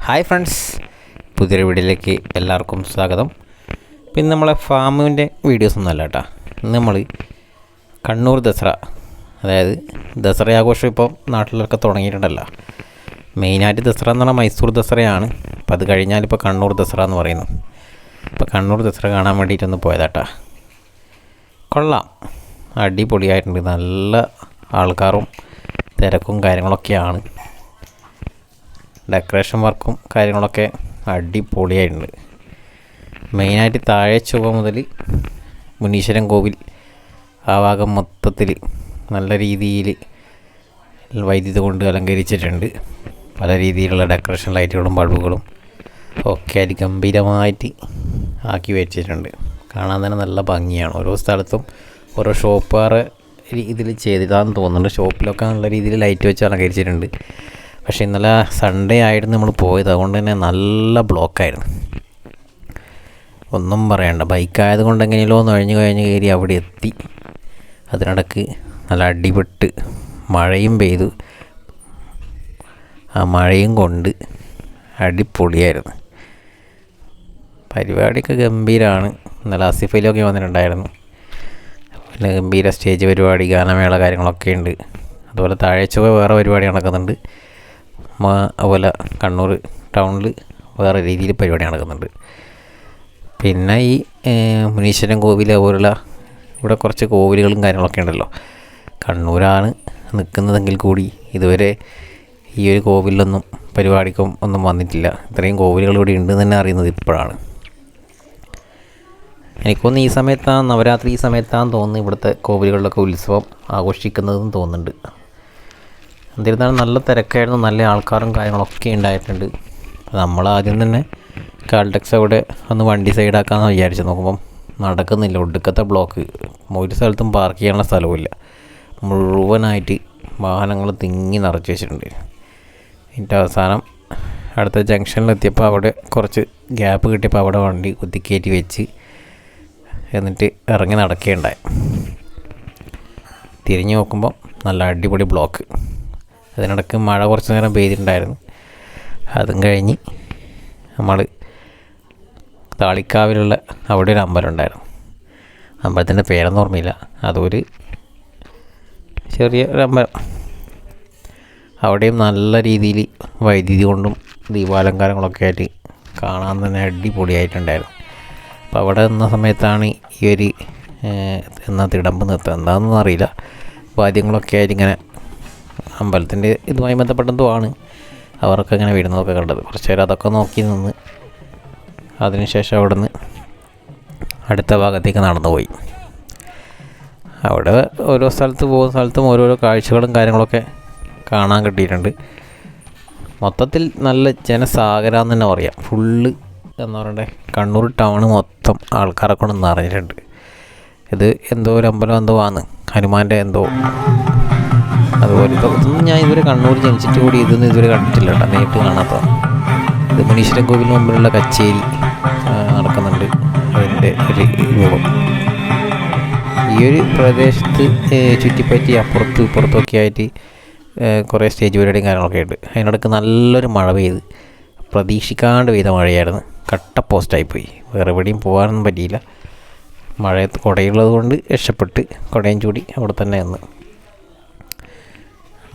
Hi friends, പുതിയൊരു വീഡിയോയിലേക്ക് എല്ലാവർക്കും സ്വാഗതം. പിന്നെ നമ്മളെ ഫാമിൻ്റെ വീഡിയോസ് ഒന്നും അല്ല കേട്ടോ. ഇന്ന് നമ്മൾ കണ്ണൂർ ദസറ, അതായത് ദസറ ആഘോഷം ഇപ്പോൾ നാട്ടിലൊക്കെ തുടങ്ങിയിട്ടുണ്ടല്ലോ. മെയിനായിട്ട് ദസറ എന്ന് പറഞ്ഞാൽ മൈസൂർ ദസറയാണ്. അപ്പോൾ അത് കഴിഞ്ഞാലിപ്പോൾ കണ്ണൂർ ദസറ എന്ന് പറയുന്നു. അപ്പോൾ കണ്ണൂർ ദസറ കാണാൻ വേണ്ടിയിട്ടൊന്ന് പോയതാട്ടാ. കൊള്ളാം, അടിപൊളിയായിട്ടുണ്ട്. നല്ല ആൾക്കാരും തിരക്കും കാര്യങ്ങളൊക്കെയാണ്. ഡെക്കറേഷൻ വർക്കും കാര്യങ്ങളൊക്കെ അടിപൊളിയായിട്ടുണ്ട്. മെയിനായിട്ട് താഴെ ചൊവ്വ മുതൽ മുനീശ്വരൻ കോവിൽ ആ ഭാഗം മൊത്തത്തിൽ നല്ല രീതിയിൽ വൈദ്യുതി കൊണ്ട് അലങ്കരിച്ചിട്ടുണ്ട്. പല രീതിയിലുള്ള ഡെക്കറേഷൻ ലൈറ്റുകളും ബൾബുകളും ഒക്കെ അതിഗംഭീരമായിട്ട് ആക്കി വെച്ചിട്ടുണ്ട്. കാണാൻ തന്നെ നല്ല ഭംഗിയാണ്. ഓരോ സ്ഥലത്തും ഓരോ ഷോപ്പുകാരെ ഇതിൽ ചെയ്തിട്ടാന്ന് തോന്നുന്നുണ്ട്. ഷോപ്പിലൊക്കെ നല്ല രീതിയിൽ ലൈറ്റ് വെച്ച് അലങ്കരിച്ചിട്ടുണ്ട്. പക്ഷേ ഇന്നലെ സൺഡേ ആയിരുന്നു നമ്മൾ പോയത്, അതുകൊണ്ട് തന്നെ നല്ല ബ്ലോക്കായിരുന്നു. ഒന്നും പറയണ്ട, ബൈക്കായത് കൊണ്ട് എങ്ങനെയല്ലോ കഴിഞ്ഞ് കയറി അവിടെ എത്തി. അതിനിടക്ക് നല്ല അടിപെട്ട് മഴയും പെയ്തു. ആ മഴയും കൊണ്ട് അടിപൊളിയായിരുന്നു. പരിപാടിയൊക്കെ ഗംഭീരമാണ്. ഇന്നലെ ആസിഫയിലൊക്കെ വന്നിട്ടുണ്ടായിരുന്നു. പിന്നെ ഗംഭീര സ്റ്റേജ് പരിപാടി, ഗാനമേള കാര്യങ്ങളൊക്കെ ഉണ്ട്. അതുപോലെ താഴേച്ചൊവ്വ വേറെ പരിപാടി നടക്കുന്നുണ്ട്. അതുപോലെ കണ്ണൂർ ടൗണിൽ വേറെ രീതിയിൽ പരിപാടി നടക്കുന്നുണ്ട്. പിന്നെ ഈ മുനീശ്വരൻ കോവിൽ അതുപോലുള്ള ഇവിടെ കുറച്ച് കോവിലുകളും കാര്യങ്ങളൊക്കെ ഉണ്ടല്ലോ. കണ്ണൂരാണ് നിൽക്കുന്നതെങ്കിൽ കൂടി ഇതുവരെ ഈ ഒരു കോവിലൊന്നും പരിപാടിക്കും ഒന്നും വന്നിട്ടില്ല. ഇത്രയും കോവിലുകൾ ഇവിടെ ഉണ്ടെന്ന് തന്നെ അറിയുന്നത് ഇപ്പോഴാണ്. എനിക്കൊന്ന് ഈ സമയത്താണ്, നവരാത്രി ഈ സമയത്താണെന്ന് തോന്നുന്നു ഇവിടുത്തെ കോവിലുകളിലൊക്കെ ഉത്സവം ആഘോഷിക്കുന്നതെന്ന് തോന്നുന്നുണ്ട്. എന്നിരുന്നാലും നല്ല തിരക്കായിരുന്നു. നല്ല ആൾക്കാരും കാര്യങ്ങളൊക്കെ ഉണ്ടായിട്ടുണ്ട്. നമ്മൾ ആദ്യം തന്നെ കാൽടെക്സ് അവിടെ ഒന്ന് വണ്ടി സൈഡാക്കാമെന്ന് വിചാരിച്ചു. നോക്കുമ്പം നടക്കുന്നില്ല, ഒടുക്കത്തെ ബ്ലോക്ക്. ഒരു സ്ഥലത്തും പാർക്ക് ചെയ്യാനുള്ള സ്ഥലവുമില്ല. മുഴുവനായിട്ട് വാഹനങ്ങൾ തിങ്ങി നിറച്ച് വെച്ചിട്ടുണ്ട്. എന്നിട്ട് അവസാനം അടുത്ത ജംഗ്ഷനിലെത്തിയപ്പോൾ അവിടെ കുറച്ച് ഗ്യാപ്പ് കിട്ടിയപ്പോൾ അവിടെ വണ്ടി കുത്തിക്കയറ്റി വെച്ച് എന്നിട്ട് ഇറങ്ങി നടക്കുകയുണ്ടായി. തിരിഞ്ഞ് നോക്കുമ്പോൾ നല്ല അടിപൊളി ബ്ലോക്ക്. അതിനിടയ്ക്ക് മഴ കുറച്ച് നേരം പെയ്തിട്ടുണ്ടായിരുന്നു. അതും കഴിഞ്ഞ് നമ്മൾ താളിക്കാവിലുള്ള അവിടെ ഒരു അമ്പലം ഉണ്ടായിരുന്നു. അമ്പലത്തിൻ്റെ പേരൊന്നും ഓർമ്മയില്ല. അതൊരു ചെറിയ ഒരു അമ്പലം. അവിടെയും നല്ല രീതിയിൽ വൈദ്യുതി കൊണ്ടും ദീപാലങ്കാരങ്ങളൊക്കെ ആയിട്ട് കാണാൻ തന്നെ അടിപൊളിയായിട്ടുണ്ടായിരുന്നു. അപ്പോൾ അവിടെ നിന്ന സമയത്താണ് ഈ ഒരു തിടമ്പ് നിർത്തുക എന്താണെന്നൊന്നും അറിയില്ല. വാദ്യങ്ങളൊക്കെ ആയിട്ട് ഇങ്ങനെ അമ്പലത്തിൻ്റെ ഇതുമായി ബന്ധപ്പെട്ടെന്തോ ആണ് അവർക്ക് അങ്ങനെ വരുന്നതൊക്കെ കണ്ടത്. കുറച്ച് നേരം അതൊക്കെ നോക്കി നിന്ന് അതിനുശേഷം അവിടെ നിന്ന് അടുത്ത ഭാഗത്തേക്ക് നടന്നു പോയി. അവിടെ ഓരോ സ്ഥലത്ത് പോകുന്ന സ്ഥലത്തും ഓരോരോ കാഴ്ചകളും കാര്യങ്ങളൊക്കെ കാണാൻ കിട്ടിയിട്ടുണ്ട്. മൊത്തത്തിൽ നല്ല ജനസാഗരമെന്ന് തന്നെ പറയാം. ഫുള്ള് എന്ന് പറയണ്ടേ, കണ്ണൂർ ടൗണ് മൊത്തം ആൾക്കാരെ കൊണ്ട് നിറഞ്ഞിട്ടുണ്ട്. ഇത് എന്തോ ഒരു അമ്പലം എന്തോ ആണ്, ഹനുമാൻ്റെ എന്തോ. അതുപോലെ ഇതൊന്നും ഞാൻ ഇതുവരെ കണ്ണൂർ ജനിച്ചിട്ട് കൂടി ഇതൊന്നും ഇതുവരെ കണ്ടിട്ടില്ല കേട്ടോ, നേരിട്ട് കാണാത്തതാണ്. ഇത് മുനീശ്വരൻ കോവിലിന് മുമ്പിലുള്ള കച്ചേരി നടക്കുന്നുണ്ട്. അതിൻ്റെ ഒരു രൂപം ഈ ഒരു പ്രദേശത്ത് ചുറ്റിപ്പറ്റി അപ്പുറത്തും ഇപ്പുറത്തൊക്കെ ആയിട്ട് കുറേ സ്റ്റേജ് പരിപാടിയും കാര്യങ്ങളൊക്കെ ഉണ്ട്. അതിനിടയ്ക്ക് നല്ലൊരു മഴ പെയ്ത്, പ്രതീക്ഷിക്കാണ്ട് പെയ്ത മഴയായിരുന്നു. കട്ട പോസ്റ്റായിപ്പോയി. വേറെ എവിടെയും പോകാനൊന്നും പറ്റിയില്ല. മഴയത്ത് കുടയുള്ളത് കൊണ്ട് രക്ഷപ്പെട്ട് കുടയും ചൂടി അവിടെ തന്നെ നിന്ന്.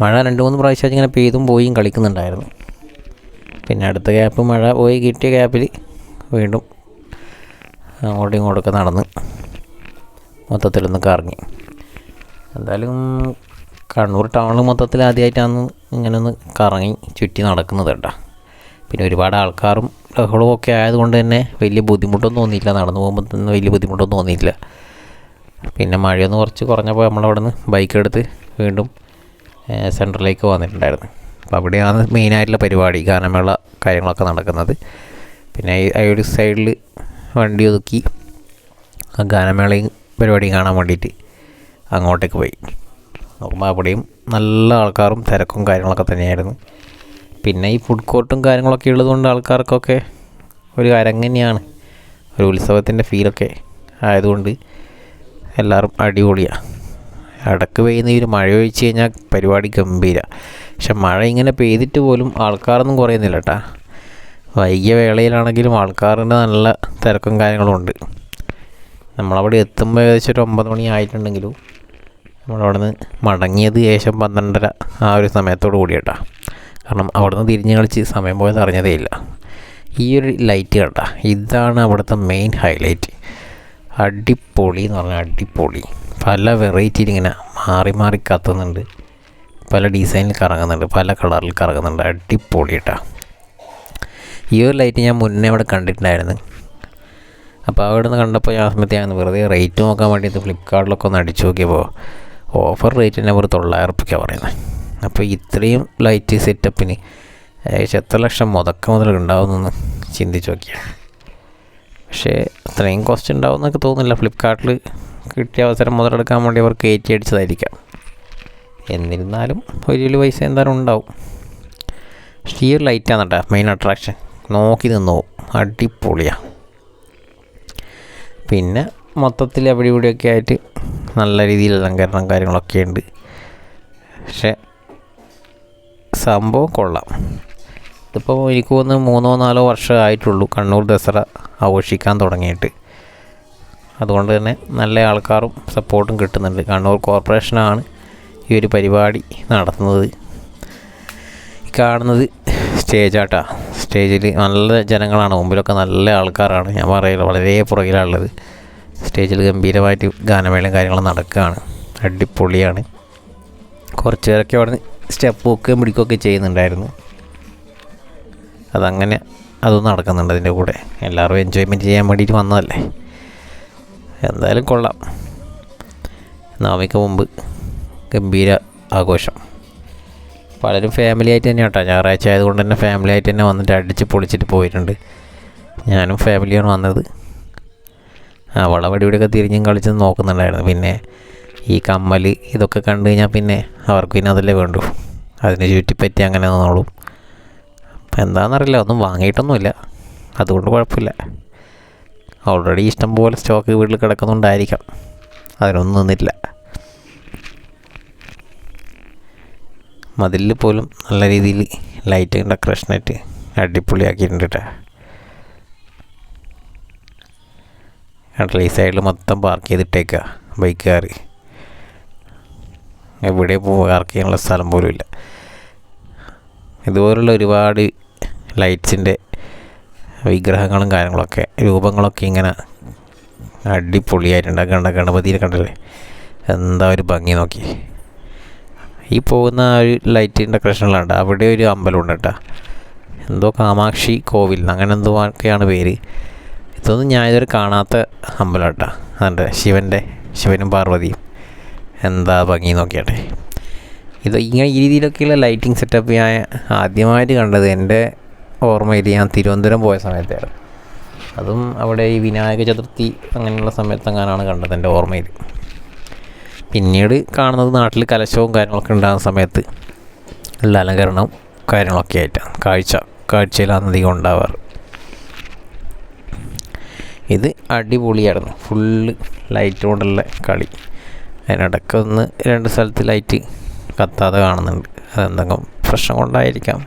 മഴ 2-3 പ്രാവശ്യം ഇങ്ങനെ പെയ്തും പോയും കളിക്കുന്നുണ്ടായിരുന്നു. പിന്നെ അടുത്ത ഗ്യാപ്പ് മഴ പോയി കിട്ടിയ ഗ്യാപ്പിൽ വീണ്ടും അങ്ങോട്ടും ഇങ്ങോട്ടൊക്കെ നടന്ന് മൊത്തത്തിലൊന്ന് കറങ്ങി. എന്തായാലും കണ്ണൂർ ടൗണിൽ മൊത്തത്തിൽ ആദ്യമായിട്ടാണ് ഇങ്ങനെ ഒന്ന് കറങ്ങി ചുറ്റി നടക്കുന്നത് കേട്ടോ. പിന്നെ ഒരുപാട് ആൾക്കാരും ബഹളവും ഒക്കെ ആയതുകൊണ്ട് തന്നെ വലിയ ബുദ്ധിമുട്ടൊന്നും തോന്നിയില്ല. നടന്നു പോകുമ്പോൾ തന്നെ വലിയ ബുദ്ധിമുട്ടൊന്നും തോന്നിയില്ല. പിന്നെ മഴയൊന്ന് കുറച്ച് കുറഞ്ഞപ്പോൾ നമ്മളവിടെ നിന്ന് ബൈക്ക് എടുത്ത് വീണ്ടും സെൻറ്ററിലേക്ക് വന്നിട്ടുണ്ടായിരുന്നു. അപ്പോൾ അവിടെയാണ് മെയിനായിട്ടുള്ള പരിപാടി, ഗാനമേള കാര്യങ്ങളൊക്കെ നടക്കുന്നത്. പിന്നെ ആ ഒരു സൈഡിൽ വണ്ടി ഒതുക്കി ആ ഗാനമേളയും പരിപാടിയും കാണാൻ വേണ്ടിയിട്ട് അങ്ങോട്ടേക്ക് പോയി. നോക്കുമ്പോൾ അവിടെയും നല്ല ആൾക്കാരും തിരക്കും കാര്യങ്ങളൊക്കെ തന്നെയായിരുന്നു. പിന്നെ ഈ ഫുഡ് കോർട്ടും കാര്യങ്ങളൊക്കെ ഉള്ളതുകൊണ്ട് ആൾക്കാർക്കൊക്കെ ഒരു അരങ്ങനെയാണ്, ഒരു ഉത്സവത്തിൻ്റെ ഫീലൊക്കെ ആയതുകൊണ്ട് എല്ലാവരും അടിപൊളിയാണ്. ഇടയ്ക്ക് പെയ്യുന്ന ഈ ഒരു മഴ ഒഴിച്ച് കഴിഞ്ഞാൽ പരിപാടി ഗംഭീര. പക്ഷെ മഴ ഇങ്ങനെ പെയ്തിട്ട് പോലും ആൾക്കാരൊന്നും കുറയുന്നില്ല കേട്ടോ. വൈകിയ വേളയിലാണെങ്കിലും ആൾക്കാരുടെ നല്ല തിരക്കും കാര്യങ്ങളും ഉണ്ട്. നമ്മളവിടെ എത്തുമ്പോൾ ഏകദേശം ഒരു 9 മണി ആയിട്ടുണ്ടെങ്കിലും നമ്മളവിടെ നിന്ന് മടങ്ങിയത് ഏകദേശം 12:30 ആ ഒരു സമയത്തോട് കൂടിയിട്ടാ. കാരണം അവിടെ നിന്ന് തിരിഞ്ഞ് കളിച്ച് സമയം പോയത് അറിഞ്ഞതേ ഇല്ല. ഈ ഒരു ലൈറ്റ് കേട്ടാ, ഇതാണ് അവിടുത്തെ മെയിൻ ഹൈലൈറ്റ്. അടിപൊളി എന്ന് പറഞ്ഞാൽ അടിപൊളി. പല വെറൈറ്റിയിൽ ഇങ്ങനെ മാറി മാറി കത്തുന്നുണ്ട്, പല ഡിസൈനിൽ കറങ്ങുന്നുണ്ട്, പല കളറിൽ കറങ്ങുന്നുണ്ട്. അടിപൊളി കേട്ടാ. ഈ ഒരു ലൈറ്റ് ഞാൻ മുന്നേ അവിടെ കണ്ടിട്ടുണ്ടായിരുന്നു. അപ്പോൾ അവിടെ നിന്ന് കണ്ടപ്പോൾ ഞാൻ സമയത്ത് വെറുതെ റേറ്റ് നോക്കാൻ വേണ്ടിയിട്ട് ഫ്ലിപ്കാർട്ടിലൊക്കെ ഒന്ന് അടിച്ചു നോക്കിയപ്പോൾ ഓഫർ റേറ്റ് തന്നെ വെറുതെ 900 രൂപയ്ക്കാണ് പറയുന്നത്. അപ്പോൾ ഇത്രയും ലൈറ്റ് സെറ്റപ്പിന് ഏകദേശം എത്ര ലക്ഷം മുതൽ ഉണ്ടാവുമെന്നൊന്ന് ചിന്തിച്ച് നോക്കിയാണ്. പക്ഷേ അത്രയും കോസ്റ്റ് ഉണ്ടാവും എന്നൊക്കെ തോന്നുന്നില്ല. ഫ്ലിപ്കാർട്ടിൽ കിട്ടിയ അവസരം മുതലെടുക്കാൻ വേണ്ടി അവർ കയറ്റി അടിച്ചതായിരിക്കാം. എന്നിരുന്നാലും ഒരു പൈസ എന്തായാലും ഉണ്ടാവും. പക്ഷേ ഈ ഒരു ലൈറ്റാണ് കേട്ടോ മെയിൻ അട്രാക്ഷൻ. നോക്കി നിന്നു പോകും, അടിപൊളിയാണ്. പിന്നെ മൊത്തത്തിൽ അവിടെ ഇവിടെയൊക്കെ ആയിട്ട് നല്ല രീതിയിൽ അലങ്കാരണം കാര്യങ്ങളൊക്കെ ഉണ്ട്. പക്ഷേ സംഭവം കൊള്ളാം. ഇതിപ്പോൾ എനിക്ക് തോന്നുന്നു 3-4 വർഷം ആയിട്ടുള്ളൂ കണ്ണൂർ ദസറ ആഘോഷിക്കാൻ തുടങ്ങിയിട്ട്. അതുകൊണ്ട് തന്നെ നല്ല ആൾക്കാരും സപ്പോർട്ടും കിട്ടുന്നുണ്ട്. കണ്ണൂർ കോർപ്പറേഷനാണ് ഈ ഒരു പരിപാടി നടത്തുന്നത്. ഈ കാണുന്നത് സ്റ്റേജാട്ടാ. സ്റ്റേജിൽ നല്ല ജനങ്ങളാണ്, മുമ്പിലൊക്കെ നല്ല ആൾക്കാരാണ്. ഞാൻ പറയില്ല, വളരെ പുറകിലാണുള്ളത്. സ്റ്റേജിൽ ഗംഭീരമായിട്ട് ഗാനമേളയും കാര്യങ്ങളും നടക്കുകയാണ്. അടിപൊളിയാണ്. കുറച്ച് പേരൊക്കെ അവിടെ നിന്ന് സ്റ്റെപ്പ് വെക്കുകയും പിടിക്കുകയൊക്കെ ചെയ്യുന്നുണ്ടായിരുന്നു. അതങ്ങനെ അതും നടക്കുന്നുണ്ട് അതിൻ്റെ കൂടെ. എല്ലാവരും എൻജോയ്മെൻറ്റ് ചെയ്യാൻ വേണ്ടിയിട്ട് വന്നതല്ലേ. എന്തായാലും കൊള്ളാം. നവമിക്ക് മുമ്പ് ഗംഭീര ആഘോഷം. പലരും ഫാമിലി ആയിട്ട് തന്നെ കേട്ടോ. ഞായറാഴ്ച ആയതുകൊണ്ട് തന്നെ ഫാമിലി ആയിട്ട് തന്നെ വന്നിട്ട് അടിച്ച് പൊളിച്ചിട്ട് പോയിട്ടുണ്ട്. ഞാനും ഫാമിലിയാണ് വന്നത്. വളവടി ഇവിടെയൊക്കെ തിരിഞ്ഞും കളിച്ച് നോക്കുന്നുണ്ടായിരുന്നു. പിന്നെ ഈ കമ്മൽ ഇതൊക്കെ കണ്ടു കഴിഞ്ഞാൽ പിന്നെ അവർക്ക് പിന്നെ അതല്ലേ വേണ്ടു. അതിനെ ചുറ്റിപ്പറ്റി അങ്ങനെ നിന്നോളും. അപ്പം എന്താണെന്നറിയില്ല, ഒന്നും വാങ്ങിയിട്ടൊന്നുമില്ല, അതുകൊണ്ട് കുഴപ്പമില്ല. ഓൾറെഡി ഇഷ്ടം പോലെ സ്റ്റോക്ക് വീട്ടിൽ കിടക്കുന്നുണ്ടായിരിക്കാം, അതിനൊന്നും നിന്നിട്ടില്ല. മതിലിൽ പോലും നല്ല രീതിയിൽ ലൈറ്റ് ഡെക്കറേഷനായിട്ട് അടിപൊളിയാക്കിയിട്ടുണ്ട് കേട്ടോ. ഈ സൈഡിൽ മൊത്തം പാർക്ക് ചെയ്തിട്ടേക്കുക ബൈക്കുകാർ. എവിടെ പാർക്ക് ചെയ്യാനുള്ള സ്ഥലം പോലും ഇല്ല. ഇതുപോലുള്ള ഒരുപാട് ലൈറ്റ്സിൻ്റെ വിഗ്രഹങ്ങളും കാര്യങ്ങളൊക്കെ രൂപങ്ങളൊക്കെ ഇങ്ങനെ അടിപൊളിയായിട്ടുണ്ട്. ഗണപതിയിൽ കണ്ടല്ലേ, എന്താ ഒരു ഭംഗി നോക്കി. ഈ പോകുന്ന ഒരു ലൈറ്റ് ഡെക്കറേഷനിലുണ്ട് അവിടെ ഒരു അമ്പലമുണ്ട് കേട്ടോ. എന്തോ കാമാക്ഷി കോവിൽ അങ്ങനെ എന്തോ ഒക്കെയാണ് പേര്. ഇതൊന്നും ഞാൻ ഇതുവരെ കാണാത്ത അമ്പലം കേട്ടോ. അതുണ്ട് ശിവനും പാർവതിയും. എന്താ ഭംഗി നോക്കിയാട്ടെ. ഇത് ഇങ്ങനെ ഈ രീതിയിലൊക്കെയുള്ള ലൈറ്റിംഗ് സെറ്റപ്പ് ഞാൻ ആദ്യമായിട്ട് കണ്ടത് എൻ്റെ ഓർമ്മയിൽ ഞാൻ തിരുവനന്തപുരം പോയ സമയത്തായിരുന്നു. അതും അവിടെ ഈ വിനായക ചതുർത്ഥി അങ്ങനെയുള്ള സമയത്തെങ്ങാനാണ് കണ്ടത് എൻ്റെ ഓർമ്മയിൽ. പിന്നീട് കാണുന്നത് നാട്ടിൽ കലശവും കാര്യങ്ങളൊക്കെ ഉണ്ടാകുന്ന സമയത്ത് ഉള്ള അലങ്കരണവും കാര്യങ്ങളൊക്കെ ആയിട്ടാണ് കാഴ്ചയിലാണ് അധികം ഉണ്ടാവാറ്. ഇത് അടിപൊളിയായിരുന്നു. ഫുള്ള് ലൈറ്റ് കൊണ്ടുള്ള കളി. അതിനിടയ്ക്ക് 1-2 സ്ഥലത്ത് ലൈറ്റ് കത്താതെ കാണുന്നുണ്ട്. അതെന്തെങ്കിലും പ്രശ്നം കൊണ്ടായിരിക്കാം,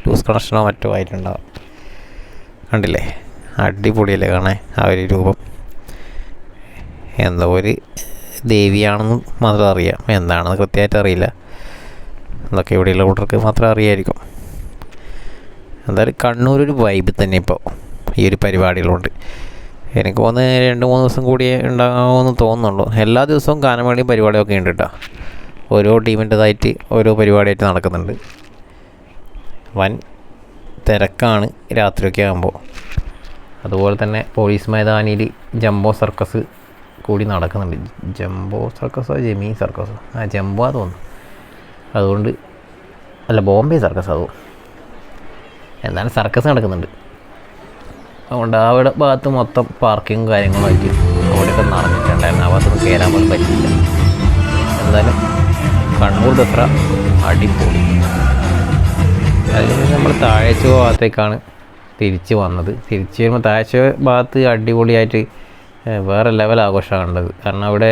ലൂസ് കണക്ഷനോ മറ്റോ ആയിട്ടുണ്ടാവും. കണ്ടില്ലേ, അടിപൊളിയല്ലേ കാണാൻ ആ ഒരു രൂപം. എന്തോ ഒരു ദേവിയാണെന്ന് മാത്രം അറിയാം, എന്താണെന്ന് കൃത്യമായിട്ട് അറിയില്ല. അതൊക്കെ ഇവിടെയുള്ള കൂട്ടർക്ക് മാത്രം അറിയായിരിക്കും. എന്തായാലും കണ്ണൂരൊരു വൈബ് തന്നെ ഇപ്പോൾ ഈ ഒരു പരിപാടികളുണ്ട്. എനിക്ക് തോന്നുന്നത് 2-3 ദിവസം കൂടി ഉണ്ടാകുമെന്ന് തോന്നുന്നുള്ളൂ. എല്ലാ ദിവസവും ഗാനമേളയും പരിപാടിയൊക്കെ ഉണ്ട് കേട്ടോ. ഓരോ ടീമിൻ്റെതായിട്ട് ഓരോ പരിപാടിയായിട്ട് നടക്കുന്നുണ്ട്. വൻ തിരക്കാണ് രാത്രിയൊക്കെ ആകുമ്പോൾ. അതുപോലെ തന്നെ പോലീസ് മൈതാനിയിൽ ജംബോ സർക്കസ് കൂടി നടക്കുന്നുണ്ട്. ജംബോ സർക്കസോ ജെമി സർക്കസോ? ജംബോ ആ തോന്നുന്നു. അതുകൊണ്ട് അല്ല, ബോംബെ സർക്കസ് അതോ എന്നാലും സർക്കസ് നടക്കുന്നുണ്ട്. അതുകൊണ്ട് അവിടെ ഭാഗത്ത് മൊത്തം പാർക്കിങ്ങും കാര്യങ്ങളുമായിട്ട് അവിടെയൊക്കെ നടന്നിട്ടുണ്ടായിരുന്നു. ആ ഭാഗത്തൊന്നും കയറാൻ പോലും പറ്റില്ല. എന്തായാലും കണ്ണൂർ ദസറ അടിപൊളി. അതിൽ നമ്മൾ താഴ്ച ഭാഗത്തേക്കാണ് തിരിച്ച് വന്നത്. തിരിച്ച് വരുമ്പോൾ താഴ്ച ഭാഗത്ത് അടിപൊളിയായിട്ട് വേറെ ലെവൽ ആഘോഷമാണ് കണ്ടത്. കാരണം അവിടെ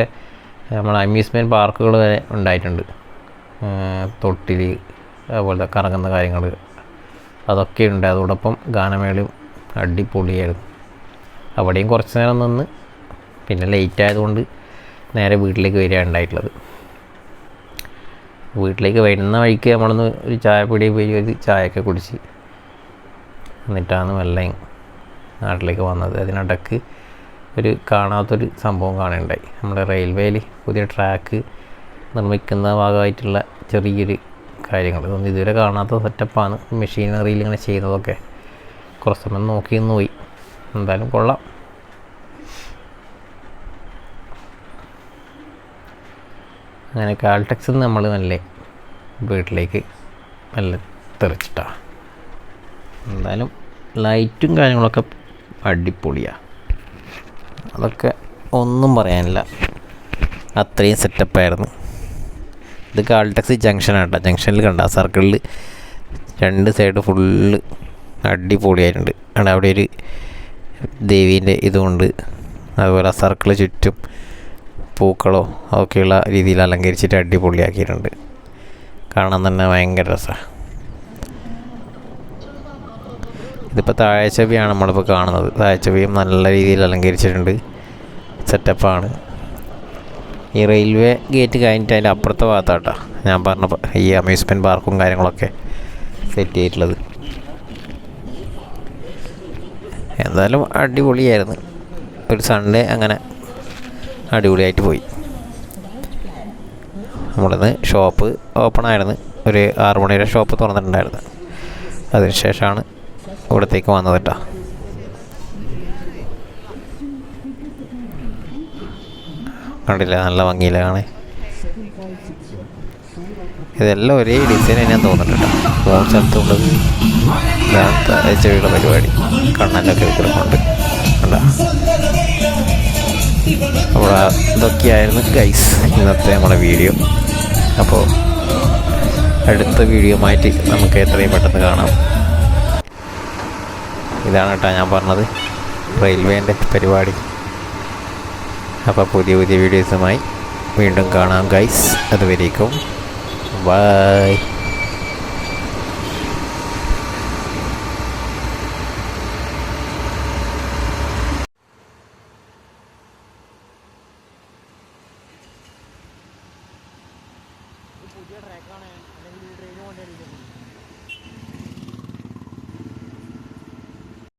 നമ്മൾ അമ്യൂസ്മെൻറ്റ് പാർക്കുകൾ വരെ ഉണ്ടായിട്ടുണ്ട്. തൊട്ടിൽ, അതുപോലത്തെ കറങ്ങുന്ന കാര്യങ്ങൾ, അതൊക്കെ ഉണ്ട്. അതോടൊപ്പം ഗാനമേളയും അടിപൊളിയായിരുന്നു. അവിടെയും കുറച്ച് നേരം നിന്ന് പിന്നെ ലേറ്റ് ആയതുകൊണ്ട് നേരെ വീട്ടിലേക്ക് വരിക ഉണ്ടായിട്ടുള്ളത്. വീട്ടിലേക്ക് വരുന്ന വഴിക്ക് നമ്മളൊന്ന് ഒരു ചായപ്പൊടി പോയി ഒരു ചായയൊക്കെ കുടിച്ച് എന്നിട്ടാണ് മെല്ലെ നാട്ടിലേക്ക് വന്നത്. അതിനിടയ്ക്ക് ഒരു കാണാത്തൊരു സംഭവം കാണുകയുണ്ടായി. നമ്മുടെ റെയിൽവേയിൽ പുതിയ ട്രാക്ക് നിർമ്മിക്കുന്ന ഭാഗമായിട്ടുള്ള ചെറിയൊരു കാര്യങ്ങൾ, ഇതൊന്നും ഇതുവരെ കാണാത്ത സെറ്റപ്പാണ്. മെഷീനറിയിൽ ഇങ്ങനെ ചെയ്യുന്നതൊക്കെ കുറച്ച് സമയം നോക്കി നിന്ന് പോയി. എന്തായാലും കൊള്ളാം. അങ്ങനെ കാൽടെക്സിൽ നിന്ന് നമ്മൾ നല്ല വീട്ടിലേക്ക് നല്ല തെറിച്ചിട്ടാണ്. എന്തായാലും ലൈറ്റും കാര്യങ്ങളൊക്കെ അടിപൊളിയാണ്. അതൊക്കെ ഒന്നും പറയാനില്ല, അത്രയും സെറ്റപ്പായിരുന്നു. ഇത് കാൽടെക്സ് ജംഗ്ഷനാണ് കേട്ടോ. ജംഗ്ഷനിൽ കണ്ട സർക്കിളിൽ 2 സൈഡ് ഫുള്ള് അടിപൊളിയായിട്ടുണ്ട്. അവിടെ ഒരു ദേവീൻ്റെ ഇതുകൊണ്ട്, അതുപോലെ ആ സർക്കിൾ ചുറ്റും പൂക്കളോ ഒക്കെയുള്ള രീതിയിൽ അലങ്കരിച്ചിട്ട് അടിപൊളിയാക്കിയിട്ടുണ്ട്. കാണാൻ തന്നെ ഭയങ്കര രസമാണ്. ഇതിപ്പോൾ താഴെച്ചവിയാണ് നമ്മളിപ്പോൾ കാണുന്നത്. താഴെച്ചവിയും നല്ല രീതിയിൽ അലങ്കരിച്ചിട്ടുണ്ട്, സെറ്റപ്പാണ്. ഈ റെയിൽവേ ഗേറ്റ് കഴിഞ്ഞിട്ട് അതിൻ്റെ അപ്പുറത്തെ ഭാഗത്താട്ടോ ഞാൻ പറഞ്ഞ ഈ അമ്യൂസ്മെൻറ്റ് പാർക്കും കാര്യങ്ങളൊക്കെ സെറ്റ് ചെയ്തിട്ടുള്ളത്. എന്തായാലും അടിപൊളിയായിരുന്നു. ഒരു സൺഡേ അങ്ങനെ അടിപൊളിയായിട്ട് പോയി. നമ്മളിന്ന് ഷോപ്പ് ഓപ്പൺ ആയിരുന്നു. ഒരു 6 മണി വരെ ഷോപ്പ് തുറന്നിട്ടുണ്ടായിരുന്നു. അതിനുശേഷമാണ് ഇവിടത്തേക്ക് വന്നത് കേട്ടോ. കണ്ടില്ല, നല്ല ഭംഗിയില്ല കാണാൻ. ഇതെല്ലാം ഒരേ ഡിസൈൻ ഞാൻ തോന്നിട്ടുണ്ട് കേട്ടോ. 3 സ്ഥലത്തുള്ളത് ചെവിയുടെ പരിപാടി, കണ്ണനൊക്കെ വിഗ്രഹമുണ്ട് കണ്ടോ. അപ്പോൾ ഇതൊക്കെയായിരുന്നു ഗൈസ് ഇന്നത്തെ നമ്മുടെ വീഡിയോ. അപ്പോൾ അടുത്ത വീഡിയോ ആയിട്ട് നമുക്ക് എത്രയും പെട്ടെന്ന് കാണാം. ഇതാണ് കേട്ടോ ഞാൻ പറഞ്ഞത്, റെയിൽവേൻ്റെ പരിപാടി. അപ്പോൾ പുതിയ വീഡിയോസുമായി വീണ്ടും കാണാം ഗൈസ്. അതുവരേക്കും ബൈ. പുതിയ ട്രാക്കാണ്, അല്ലെങ്കിൽ ട്രെയിൻ കൊണ്ടുവരിക.